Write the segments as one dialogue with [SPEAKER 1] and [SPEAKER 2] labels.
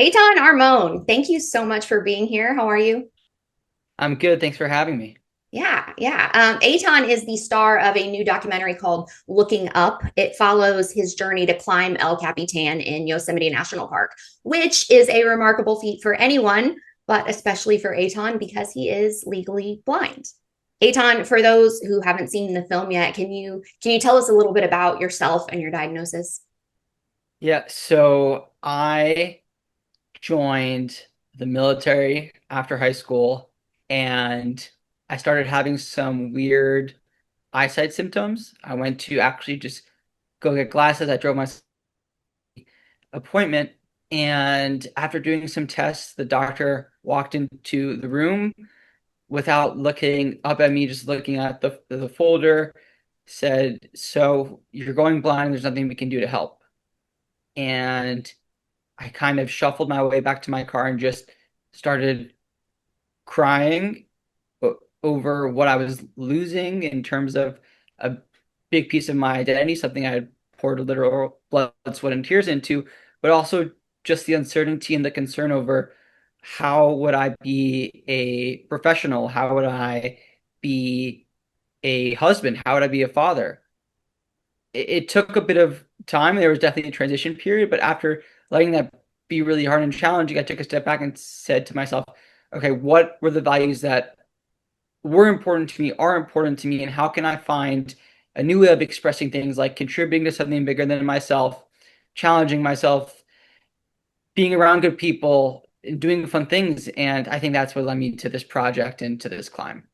[SPEAKER 1] Eitan Armon, thank you so much for being here. How are you?
[SPEAKER 2] I'm good. Thanks for having me.
[SPEAKER 1] Yeah. Eitan is the star of a new documentary called Looking Up. It follows his journey to climb El Capitan in Yosemite National Park, which is a remarkable feat for anyone, but especially for Eitan because he is legally blind. Eitan, for those who haven't seen the film yet, can you tell us a little bit about yourself and your diagnosis?
[SPEAKER 2] Yeah, so I joined the military after high school and I started having some weird eyesight symptoms. I went to actually just go get glasses. I drove my appointment and after doing some tests, the doctor walked into the room without looking up at me, just looking at the folder, said, "So you're going blind, there's nothing we can do to help." And I kind of shuffled my way back to my car and just started crying over what I was losing in terms of a big piece of my identity, something I had poured literal blood, sweat, and tears into, but also just the uncertainty and the concern over how would I be a professional? How would I be a husband? How would I be a father? It took a bit of time. There was definitely a transition period, but after letting that be really hard and challenging, I took a step back and said to myself, okay, what were the values that were important to me, are important to me, and how can I find a new way of expressing things like contributing to something bigger than myself, challenging myself, being around good people, and doing fun things. And I think that's what led me to this project and to this climb.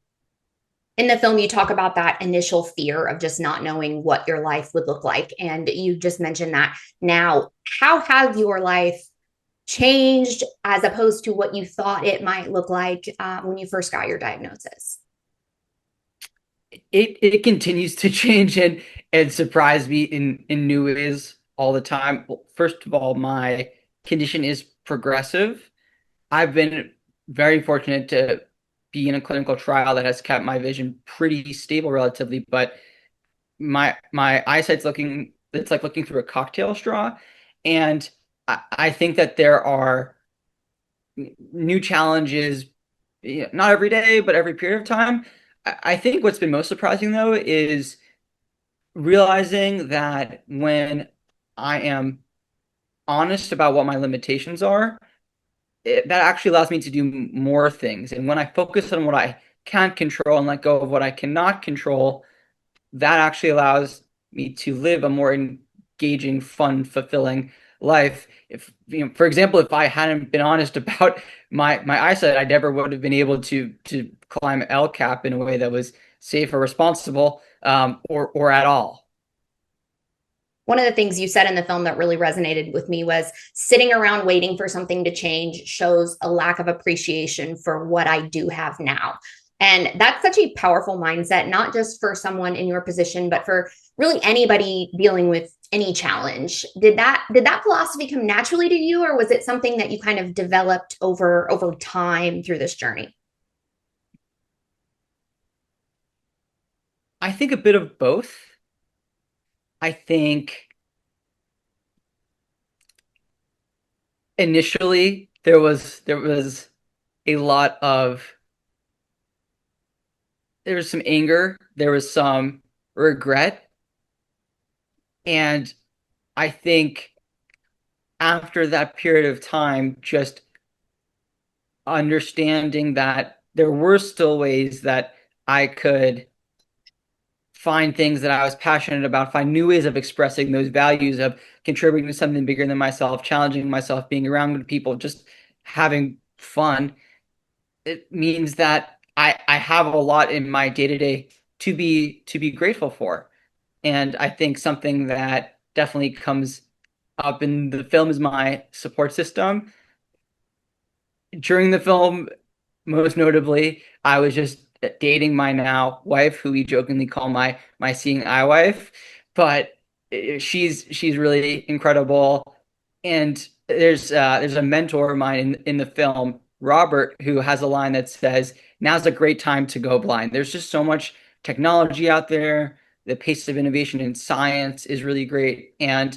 [SPEAKER 1] In the film, you talk about that initial fear of just not knowing what your life would look like. And you just mentioned that. Now, how has your life changed as opposed to what you thought it might look like when you first got your diagnosis?
[SPEAKER 2] It continues to change and surprise me in new ways all the time. Well, first of all, my condition is progressive. I've been very fortunate to be in a clinical trial that has kept my vision pretty stable relatively, but my eyesight's looking it's like looking through a cocktail straw. And I think that there are new challenges, not every day, but every period of time. I think what's been most surprising though is realizing that when I am honest about what my limitations are, that actually allows me to do more things. And when I focus on what I can't control and let go of what I cannot control, that actually allows me to live a more engaging, fun, fulfilling life. If for example, if I hadn't been honest about my eyesight, I never would have been able to climb El Cap in a way that was safe or responsible, or at all.
[SPEAKER 1] One of the things you said in the film that really resonated with me was sitting around waiting for something to change shows a lack of appreciation for what I do have now. And that's such a powerful mindset, not just for someone in your position, but for really anybody dealing with any challenge. Did that philosophy come naturally to you, or was it something that you kind of developed over time through this journey?
[SPEAKER 2] I think a bit of both. I think initially there was a lot of there was some anger, there was some regret, and I think after that period of time, just understanding that there were still ways that I could find things that I was passionate about, find new ways of expressing those values of contributing to something bigger than myself, challenging myself, being around good people, just having fun. It means that I have a lot in my day-to-day to be grateful for. And I think something that definitely comes up in the film is my support system. During the film, most notably, I was just dating my now wife, who we jokingly call my seeing eye wife, but she's really incredible. And there's a mentor of mine in the film, Robert, who has a line that says, "Now's a great time to go blind." There's just so much technology out there. The pace of innovation in science is really great, and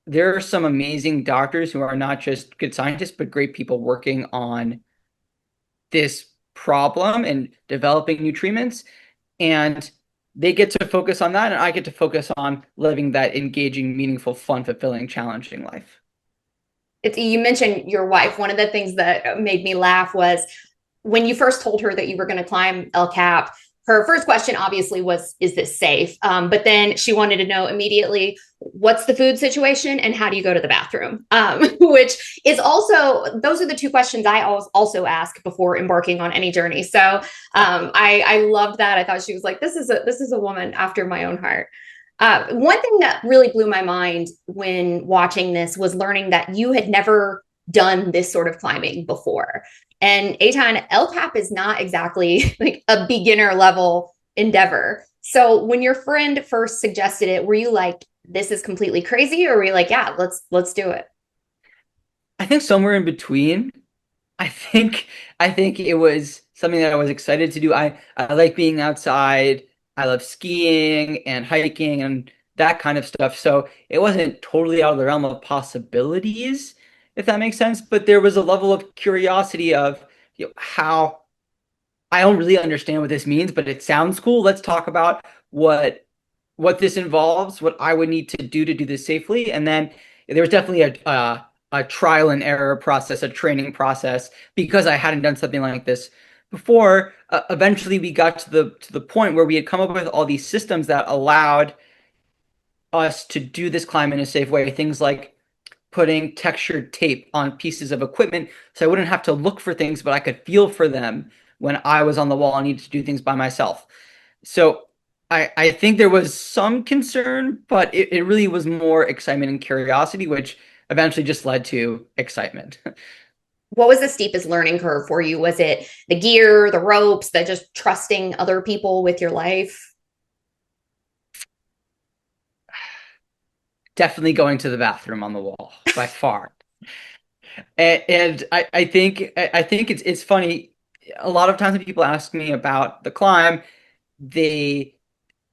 [SPEAKER 2] there are some amazing doctors who are not just good scientists, but great people working on this problem and developing new treatments. And they get to focus on that, and I get to focus on living that engaging, meaningful, fun, fulfilling, challenging life.
[SPEAKER 1] You mentioned your wife. One of the things that made me laugh was when you first told her that you were going to climb El Cap. Her first question obviously was, "Is this safe?" But then she wanted to know immediately, "What's the food situation and how do you go to the bathroom?" Which is also, those are the two questions I also ask before embarking on any journey. So I loved that. I thought she was like, this is a woman after my own heart. One thing that really blew my mind when watching this was learning that you had never done this sort of climbing before. And Eitan, El Cap is not exactly like a beginner level endeavor. So when your friend first suggested it, were you like, this is completely crazy? Or were you like, yeah, let's do it?
[SPEAKER 2] I think somewhere in between. I think I think it was something that I was excited to do. I like being outside. I love skiing and hiking and that kind of stuff. So it wasn't totally out of the realm of possibilities, if that makes sense. But there was a level of curiosity of, how I don't really understand what this means, but it sounds cool. Let's talk about what this involves, what I would need to do this safely, and then there was definitely a trial and error process, a training process, because I hadn't done something like this before. Eventually, we got to the point where we had come up with all these systems that allowed us to do this climb in a safe way. Things like putting textured tape on pieces of equipment so I wouldn't have to look for things, but I could feel for them when I was on the wall and needed to do things by myself. So I think there was some concern, but it really was more excitement and curiosity, which eventually just led to excitement.
[SPEAKER 1] What was the steepest learning curve for you? Was it the gear, the ropes, the just trusting other people with your life?
[SPEAKER 2] Definitely going to the bathroom on the wall by far. And I think it's funny. A lot of times when people ask me about the climb, they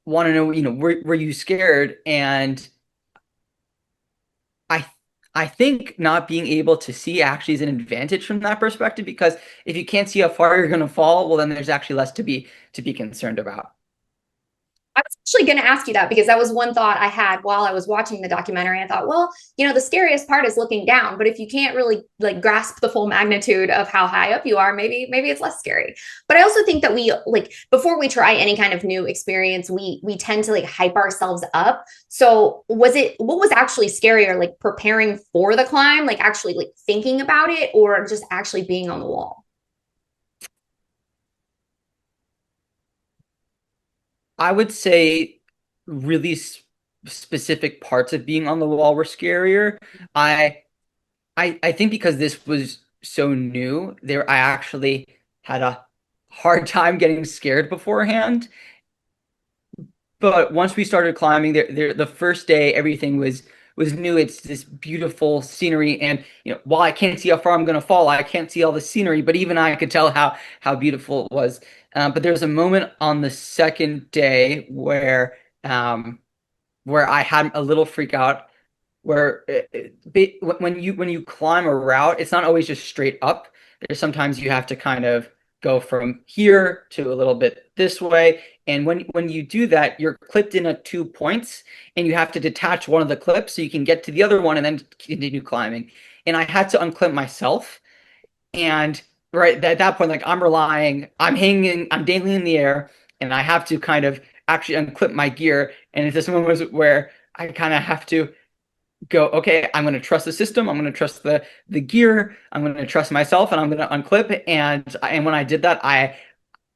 [SPEAKER 2] want to know, were you scared? And I I think not being able to see actually is an advantage from that perspective, because if you can't see how far you're going to fall, well, then there's actually less to be concerned about.
[SPEAKER 1] I was actually going to ask you that because that was one thought I had while I was watching the documentary. I thought, well, the scariest part is looking down, but if you can't really like grasp the full magnitude of how high up you are, maybe it's less scary. But I also think that we like before we try any kind of new experience, we tend to like hype ourselves up. So what was actually scarier, like preparing for the climb, like actually like thinking about it, or just actually being on the wall?
[SPEAKER 2] I would say really specific parts of being on the wall were scarier. I I think because this was so new, I actually had a hard time getting scared beforehand. But once we started climbing, the first day, everything was new. It's this beautiful scenery, and while I can't see how far I'm gonna fall, I can't see all the scenery. But even I could tell how beautiful it was. But there was a moment on the second day where I had a little freak out where when you climb a route, it's not always just straight up. There's sometimes you have to kind of go from here to a little bit this way. And when you do that, you're clipped in at 2 points, and you have to detach one of the clips so you can get to the other one and then continue climbing. And I had to unclip myself. And right at that point, like I'm hanging, I'm dangling in the air, and I have to kind of actually unclip my gear. And it's this moment where I kind of have to go, okay, I'm going to trust the system. I'm going to trust the gear. I'm going to trust myself, and I'm going to unclip. And when I did that, I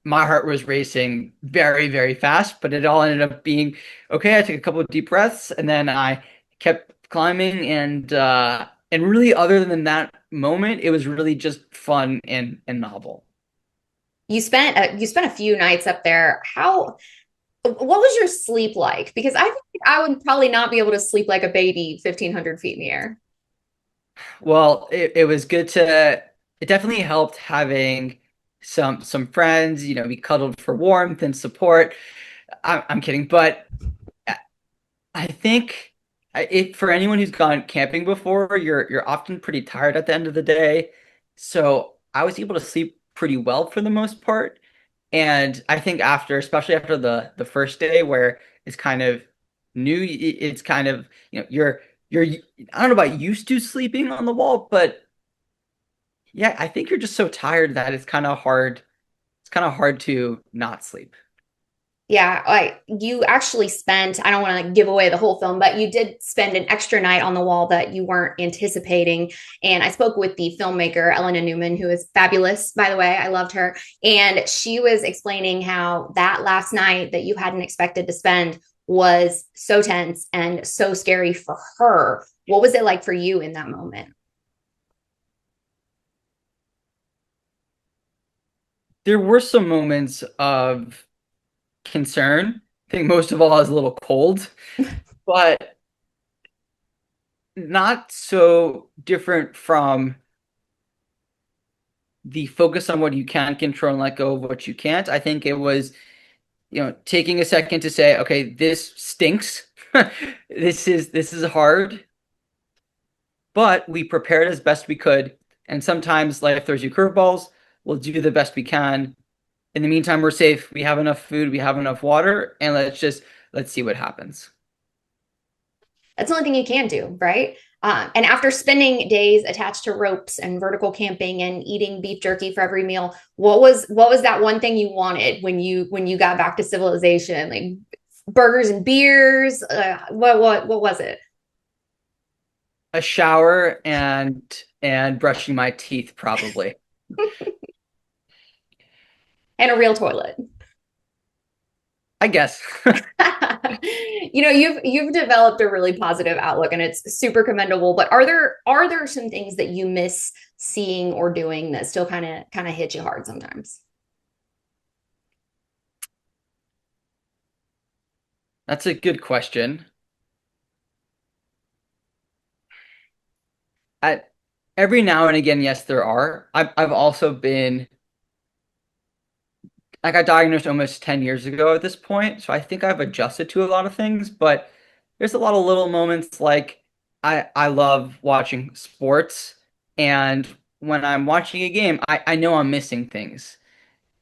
[SPEAKER 2] my heart was racing very, very fast, but it all ended up being okay. I took a couple of deep breaths, and then I kept climbing, and really, other than that moment, it was really just fun and novel.
[SPEAKER 1] You spent a few nights up there. How what was your sleep like? Because I think I would probably not be able to sleep like a baby 1,500 feet in the air.
[SPEAKER 2] Well, it was good to. It definitely helped having some friends. We cuddled for warmth and support. I'm kidding, but I think For anyone who's gone camping before, you're often pretty tired at the end of the day. So I was able to sleep pretty well for the most part. And I think after, especially after the first day where it's kind of new, it's kind of, you're I don't know about used to sleeping on the wall, but yeah, I think you're just so tired that it's kind of hard. It's kind of hard to not sleep.
[SPEAKER 1] Yeah, like you actually spent, I don't want to give away the whole film, but you did spend an extra night on the wall that you weren't anticipating. And I spoke with the filmmaker, Elena Newman, who is fabulous, by the way. I loved her. And she was explaining how that last night that you hadn't expected to spend was so tense and so scary for her. What was it like for you in that moment?
[SPEAKER 2] There were some moments of concern. I think most of all, I was a little cold, but not so different from the focus on what you can control and let go of what you can't. I think it was, taking a second to say, okay, this stinks. This is hard, but we prepared as best we could. And sometimes life throws you curveballs. We'll do the best we can. In the meantime, we're safe. We have enough food, we have enough water, and let's see what happens.
[SPEAKER 1] That's the only thing you can do, right? And after spending days attached to ropes and vertical camping and eating beef jerky for every meal, what was that one thing you wanted when you got back to civilization? Like burgers and beers. What was it?
[SPEAKER 2] A shower and brushing my teeth, probably.
[SPEAKER 1] And a real toilet.
[SPEAKER 2] I guess.
[SPEAKER 1] You've developed a really positive outlook, and it's super commendable. But are there some things that you miss seeing or doing that still kind of hit you hard sometimes?
[SPEAKER 2] That's a good question. At every now and again, yes, there are. I've also been I got diagnosed almost 10 years ago at this point, so I think I've adjusted to a lot of things, but there's a lot of little moments like I love watching sports, and when I'm watching a game, I know I'm missing things.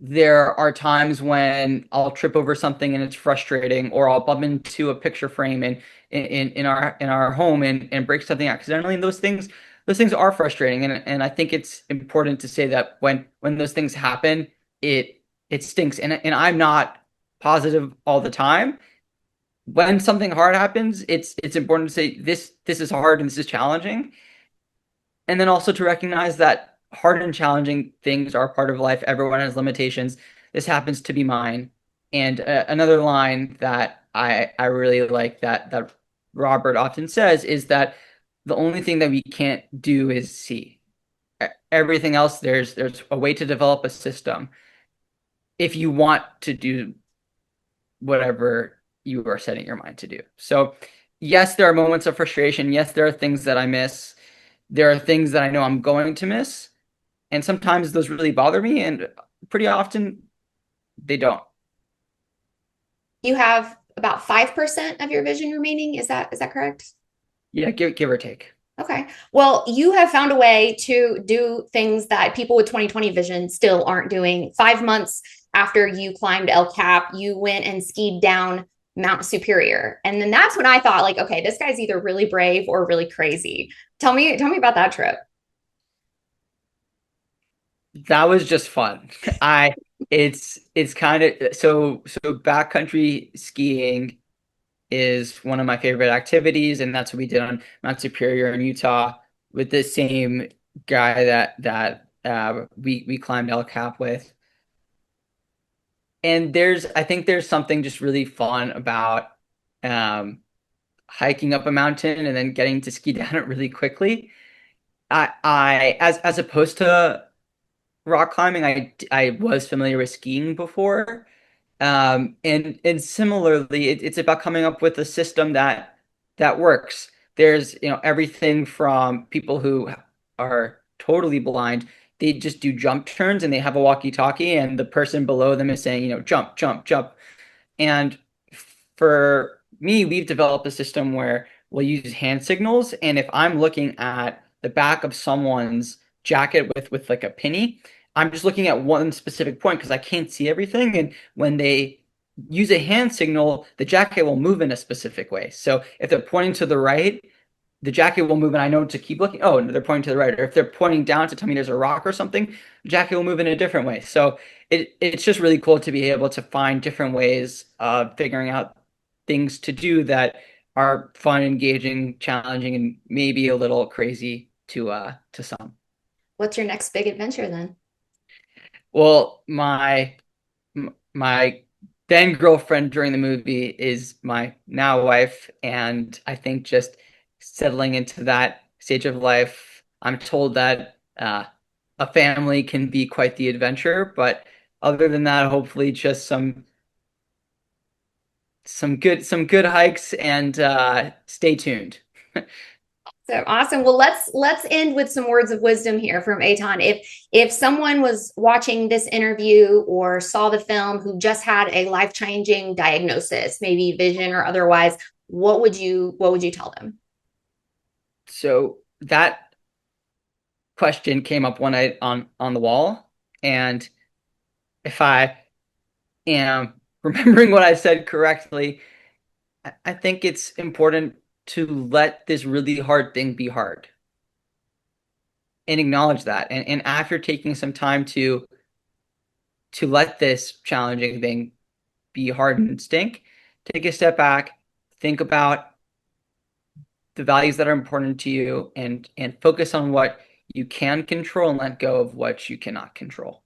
[SPEAKER 2] There are times when I'll trip over something and it's frustrating, or I'll bump into a picture frame in our home and break something accidentally. And those things are frustrating. And I think it's important to say that when those things happen, it stinks. And I'm not positive all the time. When something hard happens, it's important to say this is hard and this is challenging. And then also to recognize that hard and challenging things are part of life. Everyone has limitations. This happens to be mine. And another line that I really like that Robert often says is that the only thing that we can't do is see. Everything else, there's a way to develop a system if you want to do whatever you are setting your mind to do. So, yes, there are moments of frustration. Yes, there are things that I miss. There are things that I know I'm going to miss. And sometimes those really bother me, and pretty often they don't.
[SPEAKER 1] You have about 5% of your vision remaining. Is that correct?
[SPEAKER 2] Yeah, give or take.
[SPEAKER 1] Okay. Well, you have found a way to do things that people with 20/20 vision still aren't doing. 5 months after you climbed El Cap, you went and skied down Mount Superior. And then that's when I thought, like, okay, this guy's either really brave or really crazy. Tell me about that trip.
[SPEAKER 2] That was just fun. I it's kind of so backcountry skiing is one of my favorite activities, and that's what we did on Mount Superior in Utah with the same guy that we climbed El Cap with. And I think there's something just really fun about um, hiking up a mountain and then getting to ski down it really quickly. As opposed to rock climbing, I was familiar with skiing before. And similarly, it's about coming up with a system that works. There's, everything from people who are totally blind, they just do jump turns and they have a walkie-talkie, and the person below them is saying, jump, jump, jump. And for me, we've developed a system will use hand signals. And if I'm looking at the back of someone's jacket with like a penny, I'm just looking at one specific point because I can't see everything. And when they use a hand signal, the jacket will move in a specific way. So if they're pointing to the right, the jacket will move and I know to keep looking. Oh, no, they're pointing to the right. Or if they're pointing down to tell me there's a rock or something, the jacket will move in a different way. So it's just really cool to be able to find different ways of figuring out things to do that are fun, engaging, challenging, and maybe a little crazy to some.
[SPEAKER 1] What's your next big adventure then?
[SPEAKER 2] Well, my then girlfriend during the movie is my now wife, and I think just settling into that stage of life, I'm told that a family can be quite the adventure, but other than that, hopefully just some good hikes and stay tuned.
[SPEAKER 1] So awesome. Well, let's end with some words of wisdom here from Eitan. If someone was watching this interview or saw the film who just had a life-changing diagnosis, maybe vision or otherwise, what would you tell them?
[SPEAKER 2] So that question came up one night on the wall, and if I am remembering what I said correctly, I think it's important to let this really hard thing be hard and acknowledge that. And after taking some time to let this challenging thing be hard and stink, take a step back, think about the values that are important to you and focus on what you can control and let go of what you cannot control.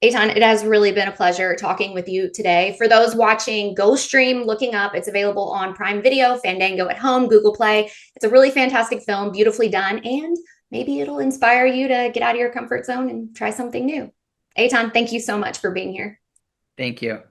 [SPEAKER 1] Eitan, it has really been a pleasure talking with you today. For those watching, go stream Looking Up. It's available on Prime Video, Fandango at Home, Google Play. It's a really fantastic film, beautifully done, and maybe it'll inspire you to get out of your comfort zone and try something new. Eitan, thank you so much for being here.
[SPEAKER 2] Thank you.